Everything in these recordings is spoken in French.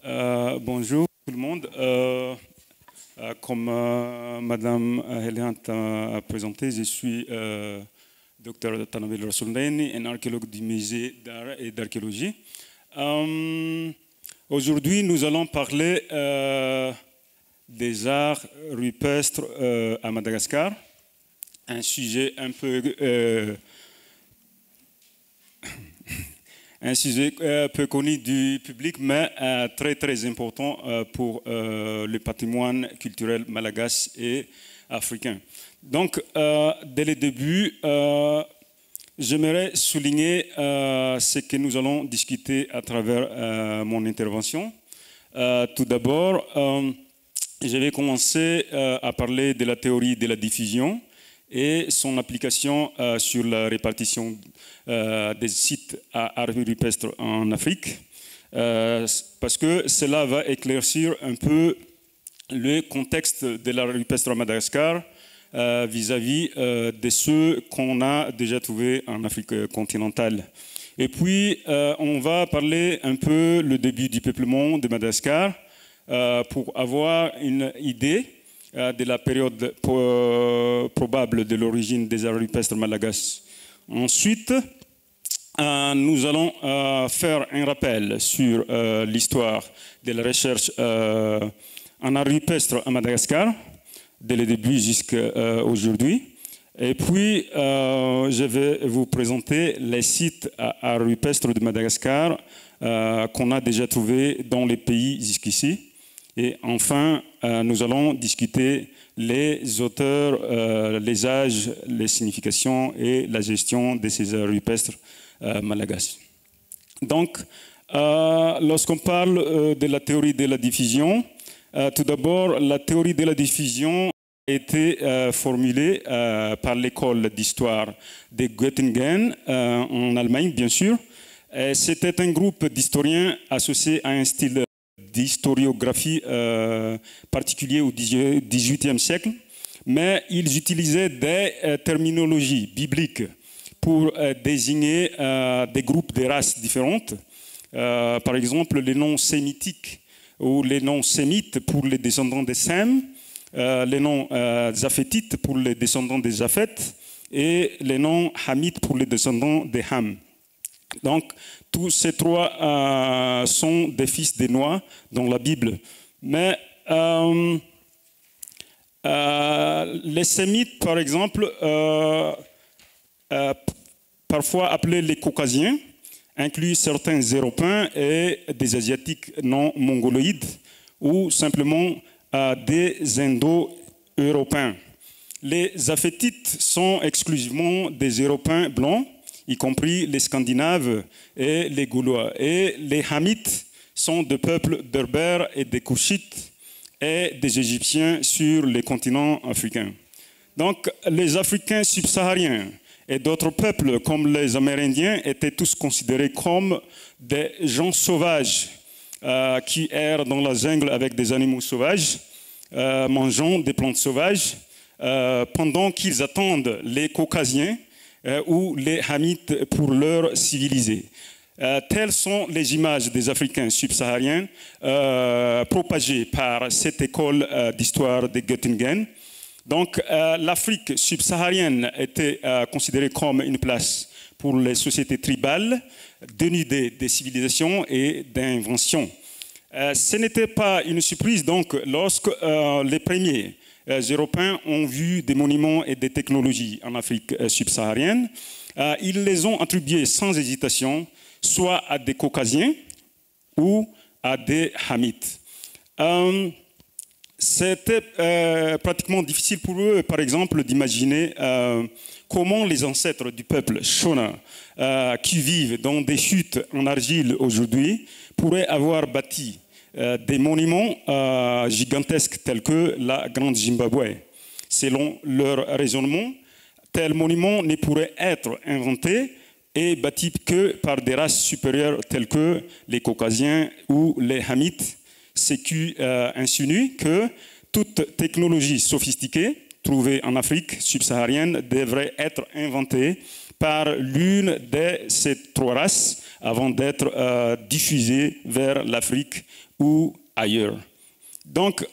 Bonjour tout le monde. Comme Madame Heliant a présenté, je suis Dr Tanabil Rasouldaini, un archéologue du musée d'art et d'archéologie. Aujourd'hui, nous allons parler des arts rupestres à Madagascar, un sujet un sujet peu connu du public, mais très important pour le patrimoine culturel malagasy et africain. Donc, dès le début, j'aimerais souligner ce que nous allons discuter à travers mon intervention. Tout d'abord, je vais commencer à parler de la théorie de la diffusion et son application sur la répartition des sites à art rupestre en Afrique, parce que cela va éclaircir un peu le contexte de l'art rupestre à Madagascar vis-à-vis de ceux qu'on a déjà trouvés en Afrique continentale. Et puis, on va parler un peu le début du peuplement de Madagascar pour avoir une idée de la période probable de l'origine des arts rupestres malagasy. Ensuite, nous allons faire un rappel sur l'histoire de la recherche en art rupestre à Madagascar, dès le début jusqu'à aujourd'hui. Et puis, je vais vous présenter les sites à art rupestre de Madagascar qu'on a déjà trouvés dans les pays jusqu'ici. Et enfin, nous allons discuter les auteurs, les âges, les significations et la gestion de ces arts rupestres malagasy. Donc, lorsqu'on parle de la théorie de la diffusion, tout d'abord, la théorie de la diffusion a été formulée par l'école d'histoire de Göttingen en Allemagne, bien sûr. C'était un groupe d'historiens associés à un style d'historiographie particulier au XVIIIe siècle, mais ils utilisaient des terminologies bibliques pour désigner des groupes de races différentes. Par exemple, les noms sémitiques ou les noms sémites pour les descendants des Sem, les noms zaphétites pour les descendants des Japheth et les noms hamites pour les descendants des Ham. Donc, tous ces trois sont des fils des Noix dans la Bible. Mais les Sémites, par exemple, parfois appelés les Caucasiens, incluent certains Européens et des Asiatiques non mongoloïdes ou simplement des Indo-Européens. Les Zaphétites sont exclusivement des Européens blancs, y compris les Scandinaves et les Gaulois. Et les Hamites sont des peuples berbères et des Koushites et des Égyptiens sur les continents africains. Donc, les Africains subsahariens et d'autres peuples comme les Amérindiens étaient tous considérés comme des gens sauvages qui errent dans la jungle avec des animaux sauvages, mangeant des plantes sauvages, pendant qu'ils attendent les Caucasiens ou les Hamites pour leur civiliser. Telles sont les images des Africains subsahariens propagées par cette école d'histoire de Göttingen. Donc, l'Afrique subsaharienne était considérée comme une place pour les sociétés tribales, dénudées des civilisations et d'inventions. Ce n'était pas une surprise, donc, lorsque les premiers Européens ont vu des monuments et des technologies en Afrique subsaharienne, ils les ont attribués sans hésitation, soit à des Caucasiens ou à des Hamites. C'était pratiquement difficile pour eux, par exemple, d'imaginer comment les ancêtres du peuple Shona, qui vivent dans des chutes en argile aujourd'hui, pourraient avoir bâti des monuments gigantesques tels que la Grande Zimbabwe. Selon leur raisonnement, tel monument ne pourrait être inventé et bâti que par des races supérieures telles que les Caucasiens ou les Hamites, ce qui insinue que toute technologie sophistiquée trouvée en Afrique subsaharienne devrait être inventée par l'une de ces trois races avant d'être diffusée vers l'Afrique ou ailleurs. Donc,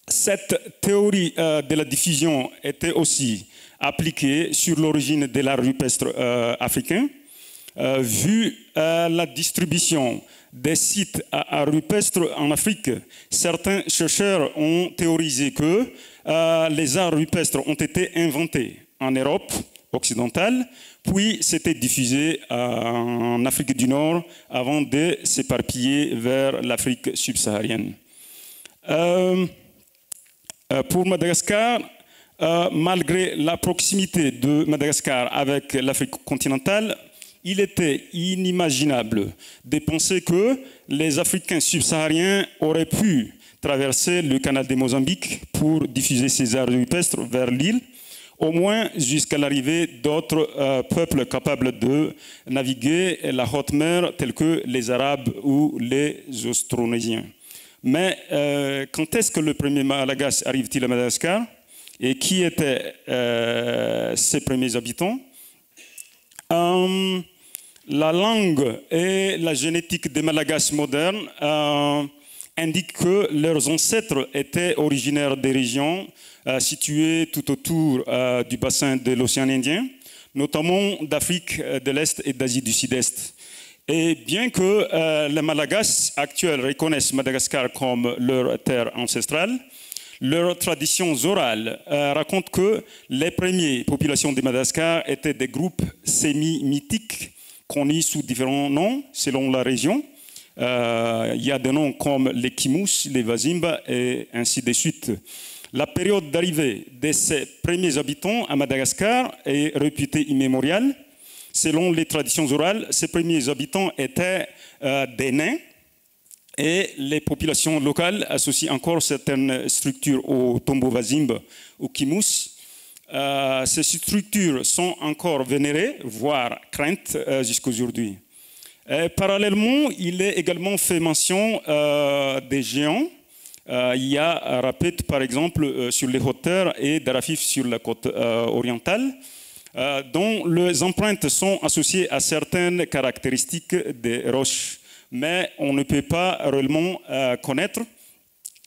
cette théorie de la diffusion était aussi appliquée sur l'origine de l'art rupestre africain. Vu la distribution des sites à art rupestre en Afrique, certains chercheurs ont théorisé que les arts rupestres ont été inventés en Europe occidentale, puis s'étaient diffusés en Afrique du Nord avant de s'éparpiller vers l'Afrique subsaharienne. Pour Madagascar, malgré la proximité de Madagascar avec l'Afrique continentale, il était inimaginable de penser que les Africains subsahariens auraient pu traverser le canal de Mozambique pour diffuser ces arts rupestres vers l'île, au moins jusqu'à l'arrivée d'autres peuples capables de naviguer la haute mer, tels que les Arabes ou les Austronésiens. Mais quand est-ce que le premier Malagasy arrive-t-il à Madagascar? Et qui étaient ses premiers habitants? La langue et la génétique des Malagasy modernes indiquent que leurs ancêtres étaient originaires des régions situées tout autour du bassin de l'océan Indien, notamment d'Afrique de l'Est et d'Asie du Sud-Est. Et bien que les Malagasy actuels reconnaissent Madagascar comme leur terre ancestrale, leurs traditions orales racontent que les premières populations de Madagascar étaient des groupes semi-mythiques connus sous différents noms selon la région. Il y a des noms comme les Kimous, les Vazimba et ainsi de suite. La période d'arrivée de ces premiers habitants à Madagascar est réputée immémoriale. Selon les traditions orales, ces premiers habitants étaient des nains et les populations locales associent encore certaines structures au tombeau Vazimba, au Kimous. Ces structures sont encore vénérées, voire craintes jusqu'à aujourd'hui. Parallèlement, il est également fait mention des géants. Il y a Rapet, par exemple, sur les hauteurs et Darafif sur la côte orientale, dont les empreintes sont associées à certaines caractéristiques des roches. Mais on ne peut pas réellement connaître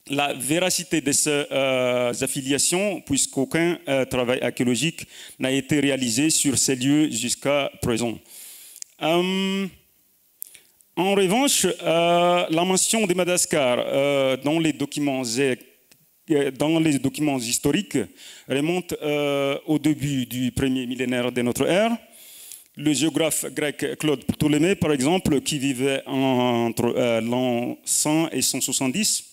la véracité de ces affiliations, puisqu'aucun travail archéologique n'a été réalisé sur ces lieux jusqu'à présent. En revanche, la mention de Madagascar dans les documents historiques remonte au début du premier millénaire de notre ère. Le géographe grec Claude Ptolémée, par exemple, qui vivait entre l'an 100 et 170,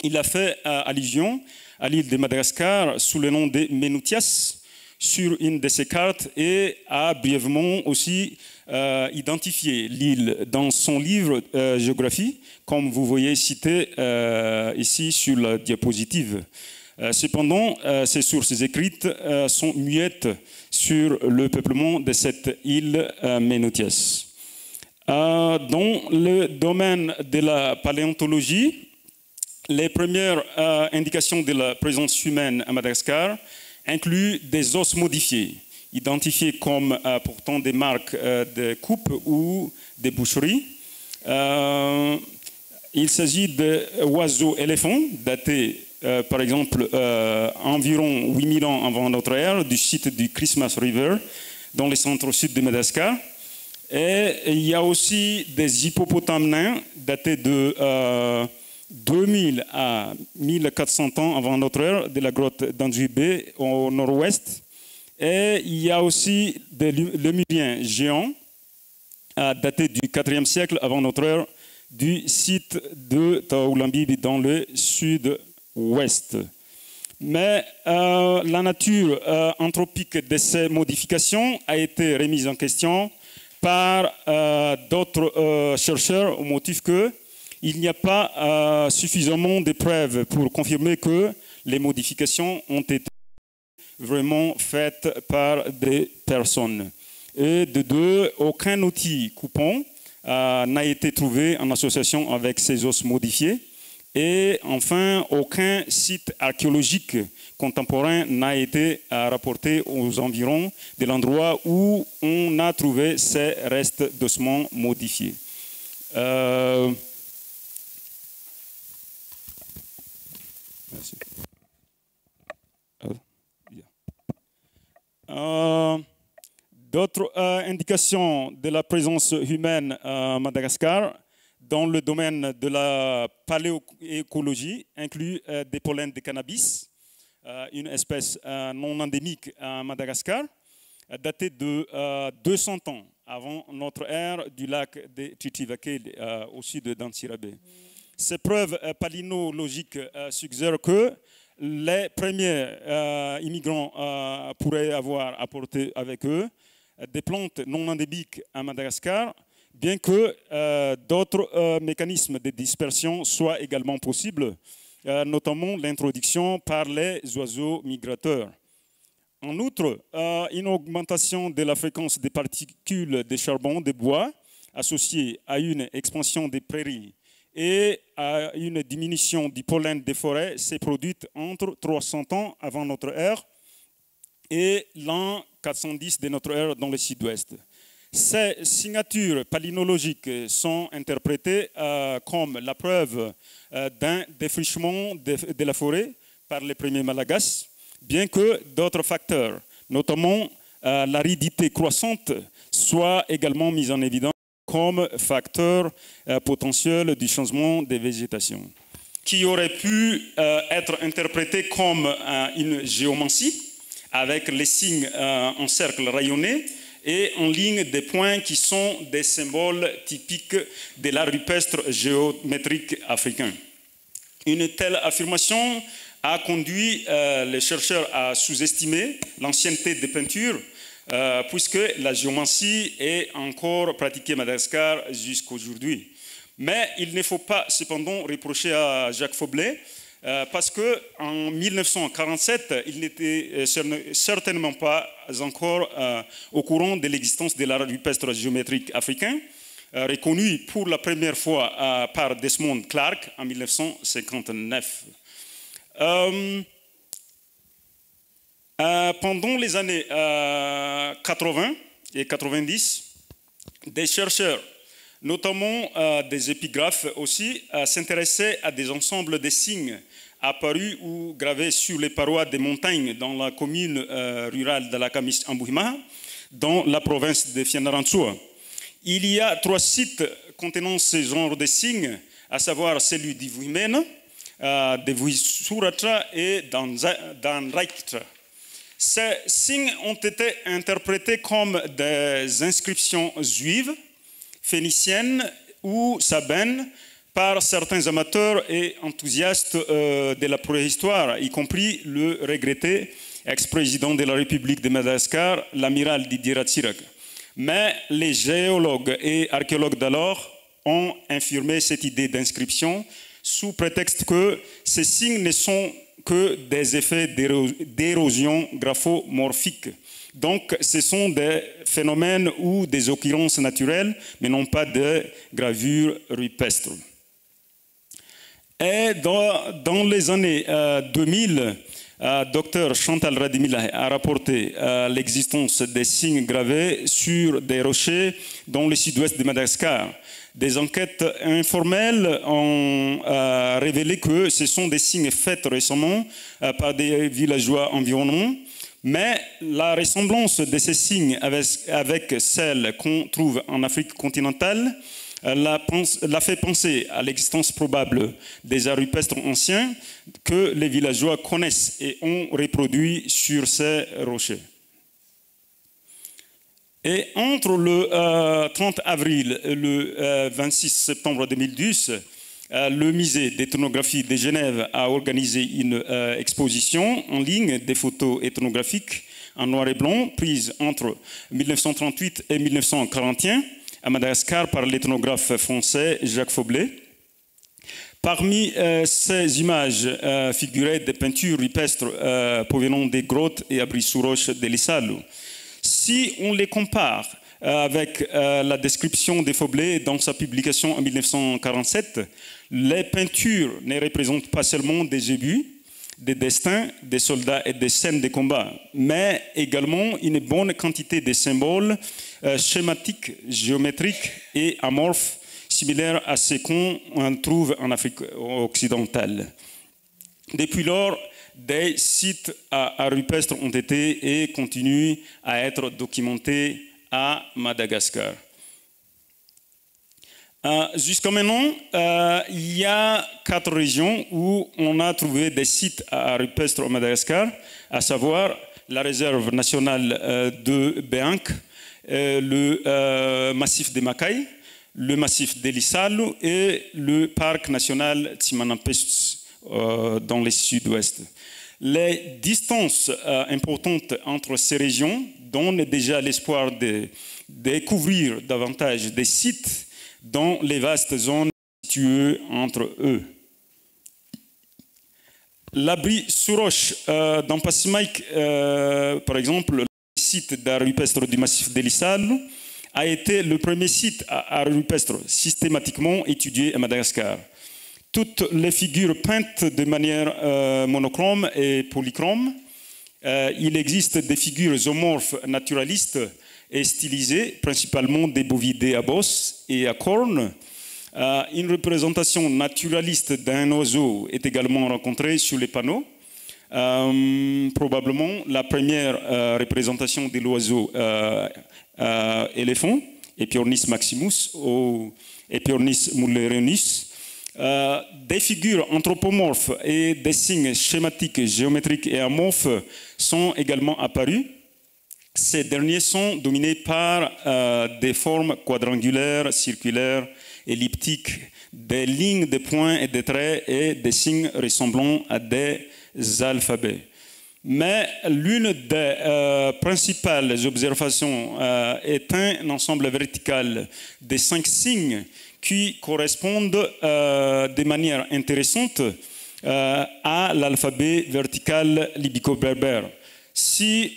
il a fait allusion à l'île de Madagascar sous le nom de Ménoutias sur une de ses cartes et a brièvement aussi identifié l'île dans son livre Géographie, comme vous voyez cité ici sur la diapositive. Cependant, ces sources écrites sont muettes sur le peuplement de cette île Ménoutias. Dans le domaine de la paléontologie, les premières indications de la présence humaine à Madagascar incluent des os modifiés, identifiés comme portant des marques de coupe ou de boucherie. Il s'agit d'oiseaux-éléphants datés par exemple, environ 8000 ans avant notre ère, du site du Christmas River, dans le centre-sud de Madagascar. Et il y a aussi des hippopotames nains datés de 2000 à 1400 ans avant notre ère, de la grotte d'Anjouibé au nord-ouest. Et il y a aussi des lémuriens géants datés du 4e siècle avant notre ère, du site de Taoulambibi dans le sud-ouest. Mais la nature anthropique de ces modifications a été remise en question par d'autres chercheurs au motif qu'il n'y a pas suffisamment de preuves pour confirmer que les modifications ont été vraiment faites par des personnes. Et de deux, aucun outil coupant n'a été trouvé en association avec ces os modifiés. Et enfin, aucun site archéologique contemporain n'a été rapporté aux environs de l'endroit où on a trouvé ces restes d'ossements modifiés. Merci. D'autres indications de la présence humaine à Madagascar dans le domaine de la paléoécologie incluent des pollens de cannabis, une espèce non endémique à Madagascar, datée de 200 ans avant notre ère du lac de Chitivakele au sud d'Antsirabe. Ces preuves palynologiques suggèrent que les premiers immigrants pourraient avoir apporté avec eux des plantes non endémiques à Madagascar, bien que d'autres mécanismes de dispersion soient également possibles, notamment l'introduction par les oiseaux migrateurs. En outre, une augmentation de la fréquence des particules de charbon de bois associée à une expansion des prairies et à une diminution du pollen des forêts s'est produite entre 300 ans avant notre ère et l'an 410 de notre ère dans le sud-ouest. Ces signatures palynologiques sont interprétées comme la preuve d'un défrichement de la forêt par les premiers Malagasy, bien que d'autres facteurs, notamment l'aridité croissante, soient également mis en évidence comme facteur potentiel du changement des végétations, qui aurait pu être interprété comme une géomancie, avec les signes en cercle rayonné et en ligne des points qui sont des symboles typiques de l'art rupestre géométrique africain. Une telle affirmation a conduit les chercheurs à sous-estimer l'ancienneté des peintures, puisque la géomancie est encore pratiquée à Madagascar jusqu'aujourd'hui. Mais il ne faut pas cependant reprocher à Jacques Faublet, parce qu'en 1947, il n'était certainement pas encore au courant de l'existence de l'art rupestre géométrique africain, reconnu pour la première fois par Desmond Clark en 1959. Pendant les années 80 et 90, des chercheurs, notamment des épigraphes aussi, s'intéressaient à des ensembles de signes apparus ou gravés sur les parois des montagnes dans la commune rurale de la Kamis-Ambuhima, dans la province de Fianarantsoa. Il y a 3 sites contenant ce genre de signes, à savoir celui d'Ivuimena, de Vuisuratra et d'Anraiktra. Ces signes ont été interprétés comme des inscriptions juives, phéniciennes ou sabènes par certains amateurs et enthousiastes de la préhistoire, y compris le regretté ex-président de la République de Madagascar, l'amiral Didier Ratsiraka. Mais les géologues et archéologues d'alors ont infirmé cette idée d'inscription sous prétexte que ces signes ne sont que des effets d'érosion graphomorphique. Donc, ce sont des phénomènes ou des occurrences naturelles, mais non pas de gravures rupestres. Et dans les années 2000, Dr Chantal Radimila a rapporté l'existence des signes gravés sur des rochers dans le sud-ouest de Madagascar. Des enquêtes informelles ont révélé que ce sont des signes faits récemment par des villageois environnants, mais la ressemblance de ces signes avec celle qu'on trouve en Afrique continentale l'a fait penser à l'existence probable des arts rupestres anciens que les villageois connaissent et ont reproduits sur ces rochers. Et entre le 30 avril et le 26 septembre 2010, le musée d'ethnographie de Genève a organisé une exposition en ligne des photos ethnographiques en noir et blanc prises entre 1938 et 1941 à Madagascar par l'ethnographe français Jacques Faublet. Parmi ces images figuraient des peintures rupestres provenant des grottes et abris sous roche de l'Issalu. Si on les compare avec la description de Faublet dans sa publication en 1947, les peintures ne représentent pas seulement des ébus, des destins des soldats et des scènes de combat, mais également une bonne quantité de symboles schématiques, géométriques et amorphes, similaires à ce qu'on trouve en Afrique occidentale. Depuis lors, des sites à rupestres ont été et continuent à être documentés à Madagascar. Jusqu'à maintenant, il y a 4 régions où on a trouvé des sites à rupestres au Madagascar, à savoir la réserve nationale de Béanc, le massif des Macaï, le massif d'Elisalo et le parc national Timanapes dans le sud-ouest. Les distances importantes entre ces régions donnent déjà l'espoir de découvrir davantage des sites dans les vastes zones situées entre eux. L'abri sous roche dans Passemaïque, par exemple, le site d'art rupestre du massif d'Elisalo, a été le premier site à art rupestre systématiquement étudié à Madagascar. Toutes les figures peintes de manière monochrome et polychrome. Il existe des figures zoomorphes naturalistes et stylisées, principalement des bovidés à bosse et à cornes. Une représentation naturaliste d'un oiseau est également rencontrée sur les panneaux. Probablement la première représentation de l'oiseau éléphant, Epiornis maximus ou Epiornis mullerenus. Des figures anthropomorphes et des signes schématiques, géométriques et amorphes sont également apparus. Ces derniers sont dominés par des formes quadrangulaires, circulaires, elliptiques, des lignes, des points et des traits et des signes ressemblant à des alphabets. Mais l'une des principales observations est un ensemble vertical des 5 signes qui correspondent de manière intéressante à l'alphabet vertical libico-berbère. Si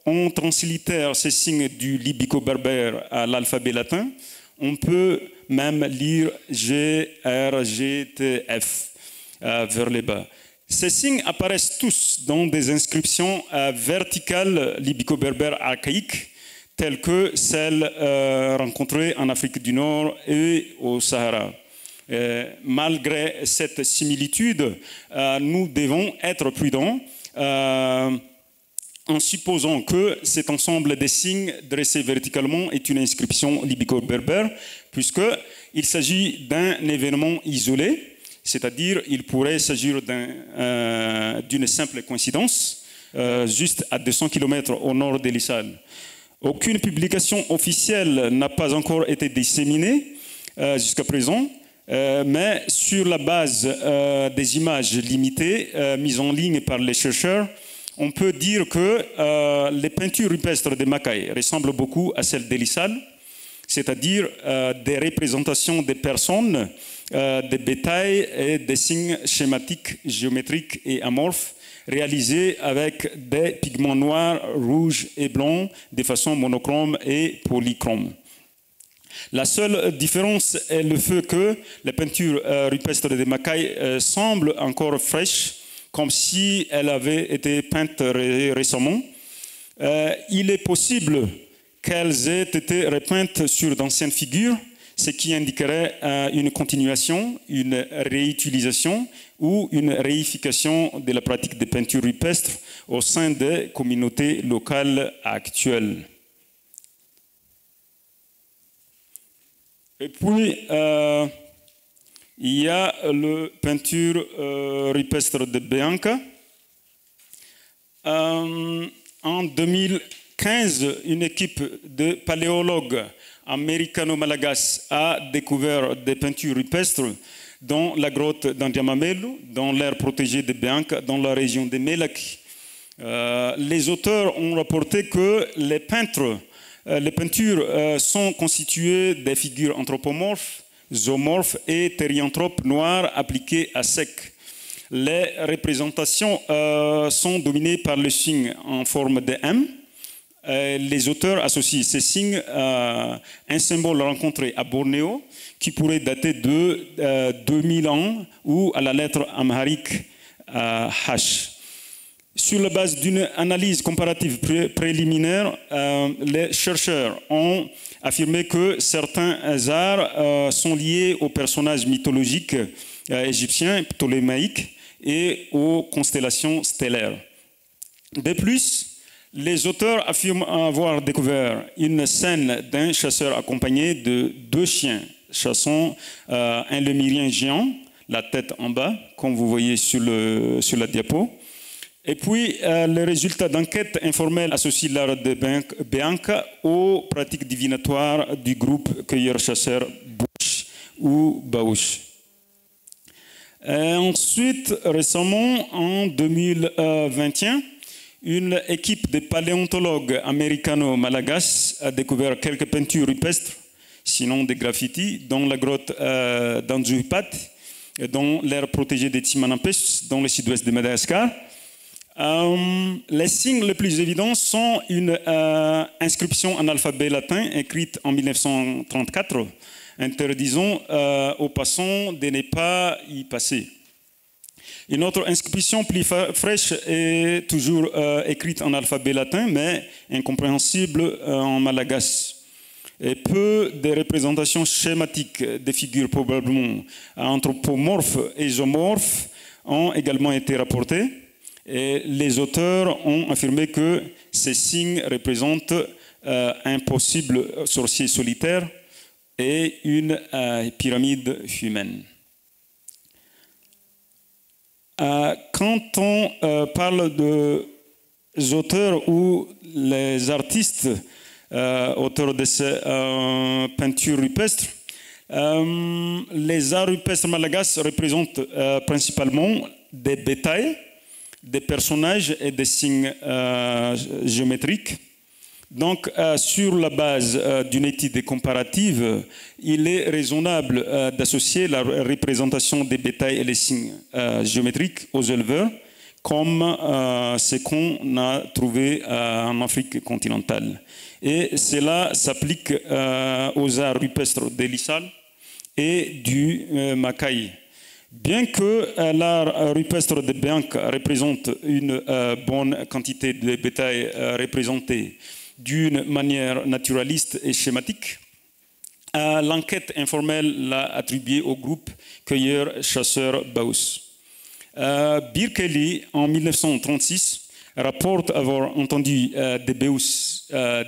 on translitère ces signes du libico-berbère à l'alphabet latin, on peut même lire G, R, G, T, F vers le bas. Ces signes apparaissent tous dans des inscriptions verticales libico-berbères archaïques, telles que celles rencontrées en Afrique du Nord et au Sahara. Malgré cette similitude, nous devons être prudents en supposant que cet ensemble de signes dressés verticalement est une inscription libico-berbère, puisqu'il s'agit d'un événement isolé, c'est-à-dire il pourrait s'agir d'une simple coïncidence, juste à 200 km au nord d'Elisalo. Aucune publication officielle n'a pas encore été disséminée jusqu'à présent, mais sur la base des images limitées mises en ligne par les chercheurs, on peut dire que les peintures rupestres des Macaï ressemblent beaucoup à celles d'Elisalo, c'est-à-dire des représentations des personnes, des bétails et des signes schématiques, géométriques et amorphes réalisés avec des pigments noirs, rouges et blancs de façon monochrome et polychrome. La seule différence est le fait que les peintures rupestres des Macaï semblent encore fraîches, comme si elles avaient été peintes récemment. Il est possible qu'elles aient été repeintes sur d'anciennes figures, ce qui indiquerait une continuation, une réutilisation ou une réification de la pratique des peintures rupestres au sein des communautés locales actuelles. Et puis, il y a la peinture rupestre de Béanca. En 2015, une équipe de paléologues américano-malagasy a découvert des peintures rupestres dans la grotte d'Andiamamelo, dans l'aire protégée de Béanca, dans la région de Melaky. Les auteurs ont rapporté que les peintures sont constituées des figures anthropomorphes, zoomorphes et therianthropes noirs appliqués à sec. Les représentations sont dominées par le signe en forme de M. Les auteurs associent ces signes à un symbole rencontré à Bornéo qui pourrait dater de 2000 ans ou à la lettre amharique H. Sur la base d'une analyse comparative préliminaire, les chercheurs ont affirmé que certains arts sont liés aux personnages mythologiques égyptien ptolémaïque et aux constellations stellaires. De plus, les auteurs affirment avoir découvert une scène d'un chasseur accompagné de 2 chiens chassant un lémurien géant, la tête en bas, comme vous voyez sur la diapo. Et puis, les résultats d'enquête informelle associent l'art de Bianca aux pratiques divinatoires du groupe cueilleurs-chasseurs Bouch ou Baouch. Ensuite, récemment, en 2021, une équipe de paléontologues américano-malagasy a découvert quelques peintures rupestres, sinon des graffitis, dans la grotte d'Anjuipat, dans l'aire protégée des Timanampes, dans le sud-ouest de Madagascar. Les signes les plus évidents sont une inscription en alphabet latin écrite en 1934, interdisant aux passants de ne pas y passer. Une autre inscription plus fraîche est toujours écrite en alphabet latin, mais incompréhensible en malagasy. Et peu de représentations schématiques des figures probablement anthropomorphes et zoomorphes ont également été rapportées. Et les auteurs ont affirmé que ces signes représentent un possible sorcier solitaire et une pyramide humaine. Quand on parle des auteurs ou les artistes auteurs de ces peintures rupestres, les arts rupestres malagasy représentent principalement des bétails, des personnages et des signes géométriques. Donc, sur la base d'une étude comparative, il est raisonnable d'associer la représentation des bétails et les signes géométriques aux éleveurs, comme ce qu'on a trouvé en Afrique continentale. Et cela s'applique aux arts rupestres de l'Issal et du Macaï. Bien que l'art rupestre de Bianca représente une bonne quantité de bétail représenté d'une manière naturaliste et schématique, l'enquête informelle l'a attribué au groupe cueilleurs-chasseurs Baous. Birkelly, en 1936, rapporte avoir entendu des Baous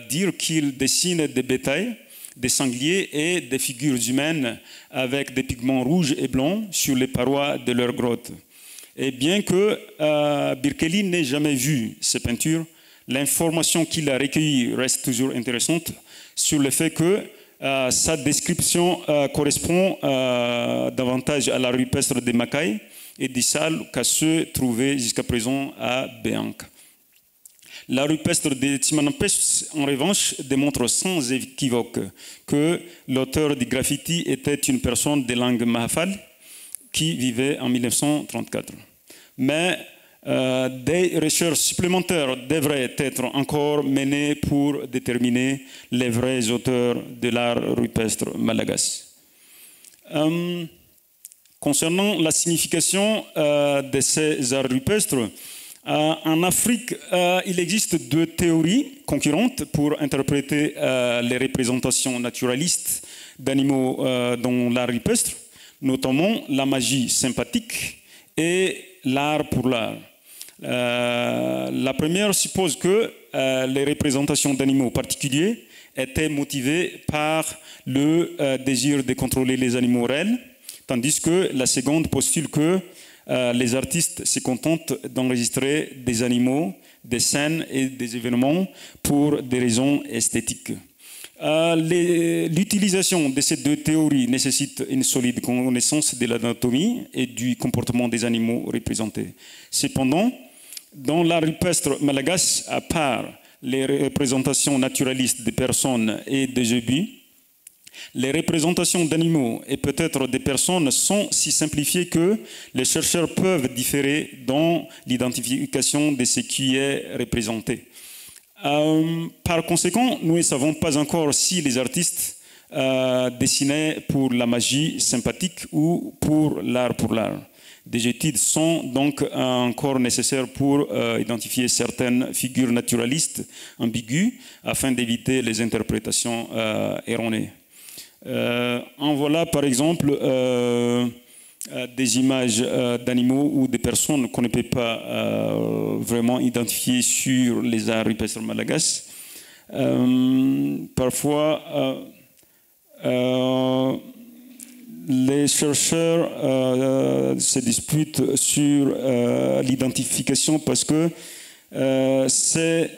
dire qu'ils dessinent des bétails, des sangliers et des figures humaines avec des pigments rouges et blancs sur les parois de leur grotte. Et bien que Birkelly n'ait jamais vu ces peintures, l'information qu'il a recueillie reste toujours intéressante sur le fait que sa description correspond davantage à la rupestre des Macaï et d'Issal qu'à ceux trouvés jusqu'à présent à Bianca. La rupestre des Timanampes, en revanche, démontre sans équivoque que l'auteur du graffiti était une personne de langue mahafal qui vivait en 1934. Mais des recherches supplémentaires devraient être encore menées pour déterminer les vrais auteurs de l'art rupestre malagasy. Concernant la signification de ces arts rupestres, en Afrique, il existe 2 théories concurrentes pour interpréter les représentations naturalistes d'animaux dans l'art rupestre, notamment la magie sympathique et l'art pour l'art. La première suppose que les représentations d'animaux particuliers étaient motivées par le désir de contrôler les animaux réels, tandis que la seconde postule que les artistes se contentent d'enregistrer des animaux, des scènes et des événements pour des raisons esthétiques. L'utilisation de ces 2 théories nécessite une solide connaissance de l'anatomie et du comportement des animaux représentés. Cependant, dans l'art rupestre malagasy, à part les représentations naturalistes des personnes et des objets, les représentations d'animaux et peut-être des personnes sont si simplifiées que les chercheurs peuvent différer dans l'identification de ce qui est représenté. Par conséquent, nous ne savons pas encore si les artistes dessinaient pour la magie sympathique ou pour l'art pour l'art. Des études sont donc encore nécessaires pour identifier certaines figures naturalistes ambiguës afin d'éviter les interprétations erronées. En voilà par exemple des images d'animaux ou de personnes qu'on ne peut pas vraiment identifier sur les arts rupestres malagasy. Parfois, les chercheurs se disputent sur l'identification parce que ces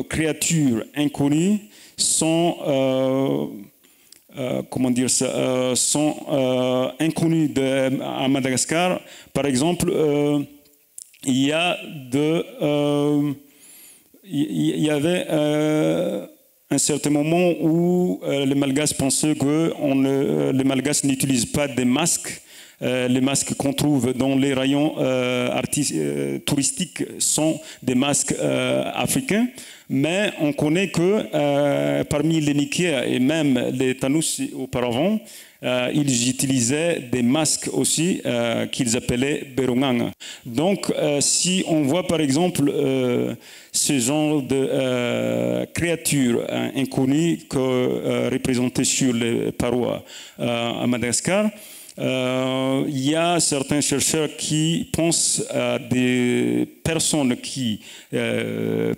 créatures inconnues sont, comment dire ça, sont inconnues à Madagascar. Par exemple, il y avait un certain moment où les Malgaches pensaient que les Malgaches n'utilisent pas des masques. Les masques qu'on trouve dans les rayons touristiques sont des masques africains, mais on connaît que parmi les Nikéa et même les Tanous auparavant, ils utilisaient des masques aussi qu'ils appelaient Beronganga. Donc, si on voit par exemple ce genre de créatures inconnues représentées sur les parois à Madagascar, il y a certains chercheurs qui pensent à des personnes qui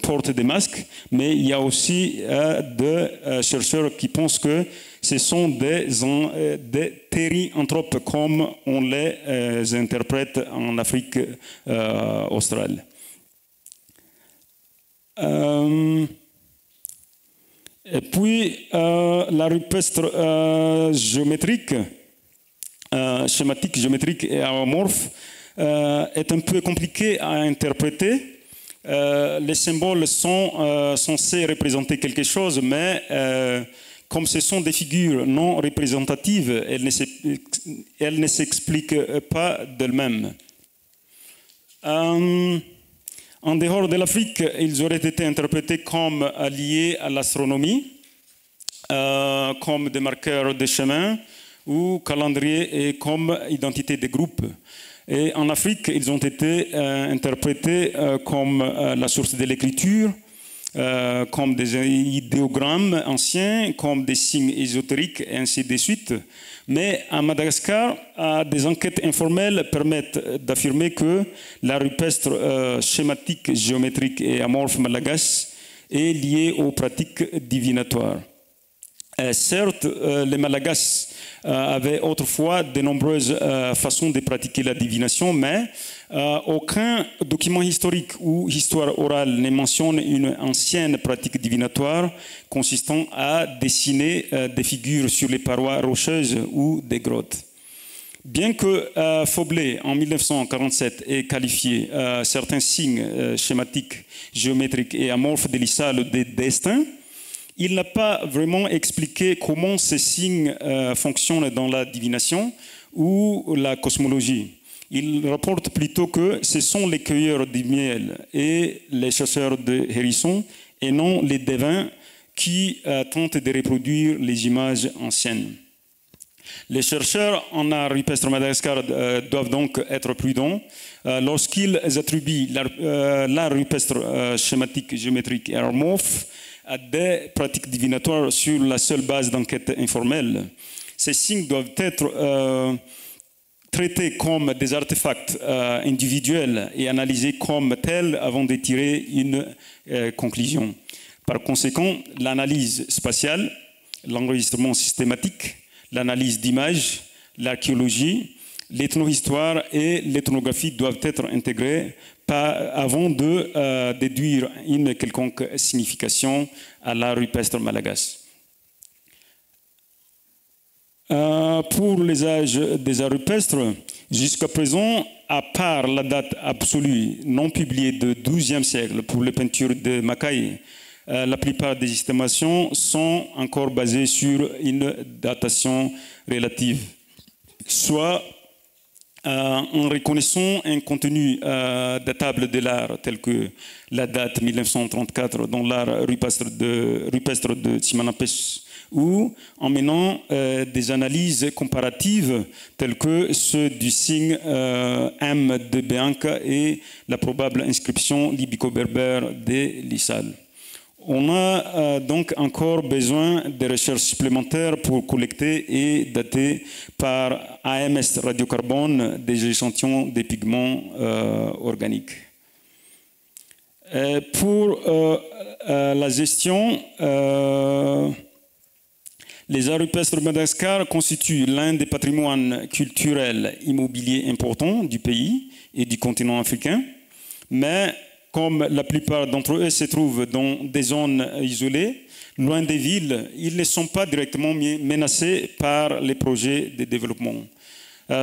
portent des masques, mais il y a aussi des chercheurs qui pensent que ce sont des thérianthropes comme on les interprète en Afrique australe. Et puis la rupestre géométrique, schématique, géométrique et amorphe est un peu compliqué à interpréter. Les symboles sont censés représenter quelque chose, mais comme ce sont des figures non représentatives, elles ne s'expliquent pas d'elles-mêmes. En dehors de l'Afrique, ils auraient été interprétés comme liés à l'astronomie, comme des marqueurs de chemin, ou calendrier et comme identité des groupes. Et en Afrique, ils ont été interprétés comme la source de l'écriture, comme des idéogrammes anciens, comme des signes ésotériques, et ainsi de suite. Mais à Madagascar, des enquêtes informelles permettent d'affirmer que la rupestre schématique, géométrique et amorphe malagasy est liée aux pratiques divinatoires. Certes, les Malagasy avaient autrefois de nombreuses façons de pratiquer la divination, mais aucun document historique ou histoire orale ne mentionne une ancienne pratique divinatoire consistant à dessiner des figures sur les parois rocheuses ou des grottes. Bien que Faublet, en 1947, ait qualifié certains signes schématiques, géométriques et amorphes de l'Issal de destin, il n'a pas vraiment expliqué comment ces signes fonctionnent dans la divination ou la cosmologie. Il rapporte plutôt que ce sont les cueilleurs du miel et les chasseurs de hérissons et non les devins qui tentent de reproduire les images anciennes. Les chercheurs en art rupestre Madagascar doivent donc être prudents lorsqu'ils attribuent l'art rupestre schématique, géométrique et amorphe à des pratiques divinatoires sur la seule base d'enquête informelle. Ces signes doivent être traités comme des artefacts individuels et analysés comme tels avant de tirer une conclusion. Par conséquent, l'analyse spatiale, l'enregistrement systématique, l'analyse d'images, l'archéologie, l'ethnohistoire et l'ethnographie doivent être intégrés avant de déduire une quelconque signification à l'art rupestre malagasy. Pour les âges des arts rupestres, jusqu'à présent, à part la date absolue non publiée du XIIe siècle pour les peintures de Makai, la plupart des estimations sont encore basées sur une datation relative, soit en reconnaissant un contenu datable de l'art tel que la date 1934 dans l'art rupestre de Tsimanapes, ou en menant des analyses comparatives telles que ceux du signe M de Bianca et la probable inscription libico-berbère de l'Issal. On a donc encore besoin de recherches supplémentaires pour collecter et dater par AMS radiocarbone des échantillons des pigments organiques. Pour la gestion, les arts rupestres de Madagascar constituent l'un des patrimoines culturels immobiliers importants du pays et du continent africain, mais comme la plupart d'entre eux se trouvent dans des zones isolées, loin des villes, ils ne sont pas directement menacés par les projets de développement.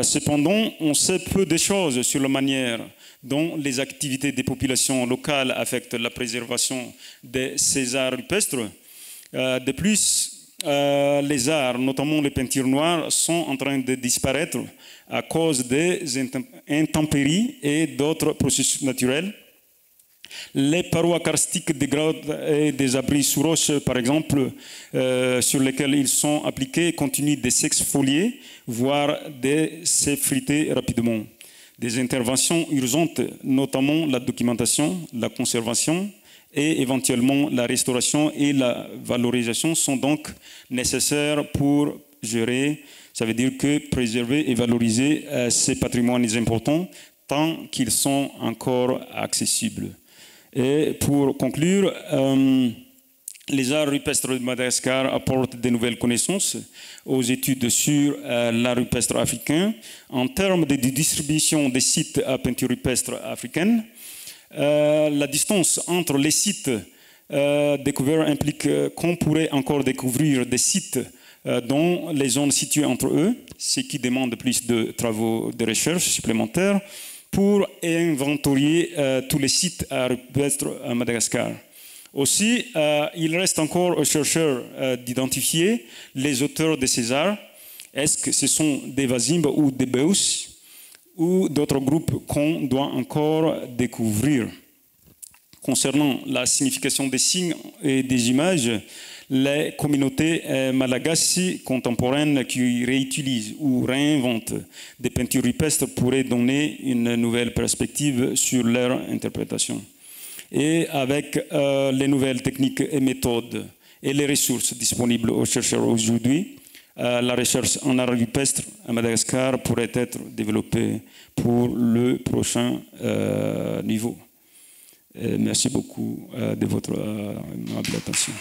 Cependant, on sait peu de choses sur la manière dont les activités des populations locales affectent la préservation de ces arts rupestres. De plus, les arts, notamment les peintures noires, sont en train de disparaître à cause des intempéries et d'autres processus naturels. Les parois karstiques des grottes et des abris sous roche, par exemple, sur lesquels ils sont appliqués, continuent de s'exfolier, voire de s'effriter rapidement. Des interventions urgentes, notamment la documentation, la conservation et éventuellement la restauration et la valorisation, sont donc nécessaires pour gérer, ça veut dire que préserver et valoriser ces patrimoines importants tant qu'ils sont encore accessibles. Et pour conclure, les arts rupestres de Madagascar apportent de nouvelles connaissances aux études sur l'art rupestre africain. En termes de distribution des sites à peinture rupestre africaine, la distance entre les sites découverts implique qu'on pourrait encore découvrir des sites dans les zones situées entre eux, ce qui demande plus de travaux de recherche supplémentaires pour inventorier tous les sites à rupestre à Madagascar. Aussi, il reste encore aux chercheurs d'identifier les auteurs de ces arts. Est-ce que ce sont des Wazimba ou des Beus ou d'autres groupes qu'on doit encore découvrir? Concernant la signification des signes et des images, les communautés malagasy contemporaines qui réutilisent ou réinventent des peintures rupestres pourraient donner une nouvelle perspective sur leur interprétation. Et avec les nouvelles techniques et méthodes et les ressources disponibles aux chercheurs aujourd'hui, la recherche en art rupestre à Madagascar pourrait être développée pour le prochain niveau. Merci beaucoup de votre aimable attention.